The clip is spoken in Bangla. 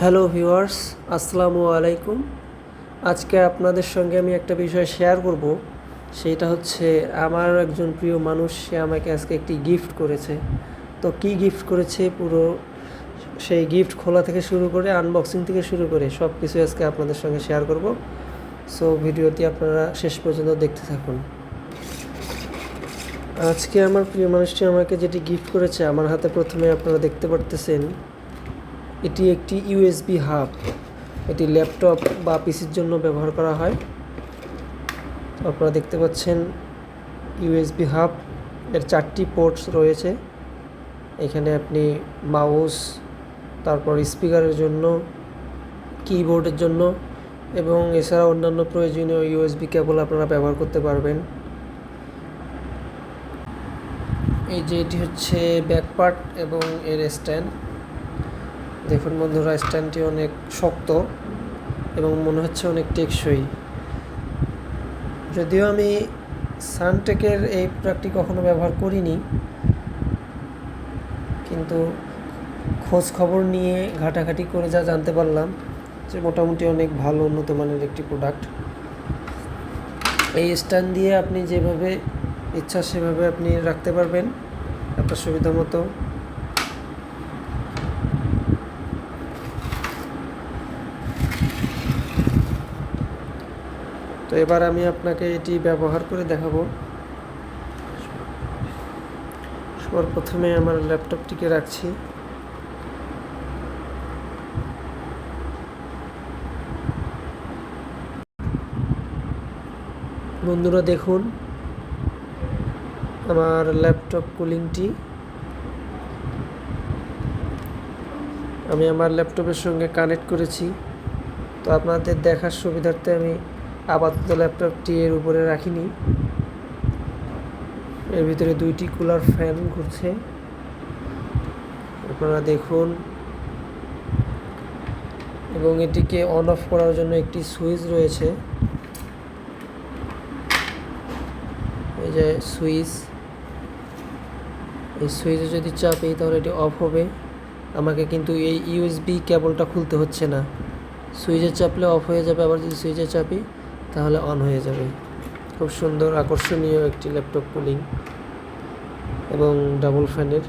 হ্যালো ভিউয়ার্স, আসসালামু আলাইকুম। আজকে আপনাদের সঙ্গে আমি একটা বিষয় শেয়ার করব। সেটা হচ্ছে আমার একজন প্রিয় মানুষ, সে আমাকে আজকে একটি গিফট করেছে। তো কি গিফট করেছে, পুরো সেই গিফট খোলা থেকে শুরু করে আনবক্সিং থেকে শুরু করে সব কিছু আজকে আপনাদের সঙ্গে শেয়ার করব। সো ভিডিওটি আপনারা শেষ পর্যন্ত দেখতে থাকুন। আজকে আমার প্রিয় মানুষটি আমাকে যেটি গিফট করেছে, আমার হাতে প্রথমে আপনারা দেখতে পারতেছেন, এটি একটি ইউএসবি হাব। এটি ল্যাপটপ বা পিসির জন্য ব্যবহার করা হয়। আপনারা দেখতে পাচ্ছেন ইউএসবি হাব, এর 4টি পোর্টস রয়েছে। এখানে আপনি মাউস, তারপর স্পিকারের জন্য, কিবোর্ডের জন্য এবং এছাড়া অন্যান্য প্রয়োজনীয় ইউএসবি কেবল আপনারা ব্যবহার করতে পারবেন। এই যে এটি হচ্ছে ব্যাক পার্ট এবং এর স্ট্যান্ড। দেখুন বন্ধুরা, স্ট্যান্ডটি অনেক শক্ত এবং মনে হচ্ছে অনেক টেকসই। যদিও আমি সানটেকের এই প্রোডাক্টটি কখনো ব্যবহার করিনি, কিন্তু খোঁজ খবর নিয়ে ঘাটাঘাটি করে যা জানতে পারলাম যে মোটামুটি অনেক ভালো উন্নত মানের একটি প্রোডাক্ট। এই স্ট্যান্ড দিয়ে আপনি যেভাবে ইচ্ছা সেভাবে আপনি রাখতে পারবেন আপনার সুবিধা মতো। তো এবার আমি আপনাকে এটি ব্যবহার করে দেখাবো। সবার প্রথমে আমার ল্যাপটপটিকে রাখছি। বন্ধুরা দেখুন আমার ল্যাপটপ কুলিংটি। আমি আমার ল্যাপটপের সঙ্গে কানেক্ট করেছি। তো আপনাদের দেখার সুবিধার্থে আমি আপাতত ল্যাপটপটি এর উপরে রাখিনি। এর ভিতরে 2টি কুলার ফ্যান ঘুরছে, আপনারা দেখুন। এবং এটিকে অন অফ করার জন্য একটি সুইচ রয়েছে। এই যে সুইচ, এই সুইচে যদি চাপি তাহলে এটি অফ হবে। আমাকে কিন্তু এই ইউএসবি কেবলটা খুলতে হচ্ছে না। সুইচে চাপলে অফ হয়ে যাবে, আবার যদি সুইচে চাপি তাহলে অন হয়ে যাবে। খুব সুন্দর আকর্ষণীয় একটি ল্যাপটপ কুলিং এবং ডাবল ফ্যানের।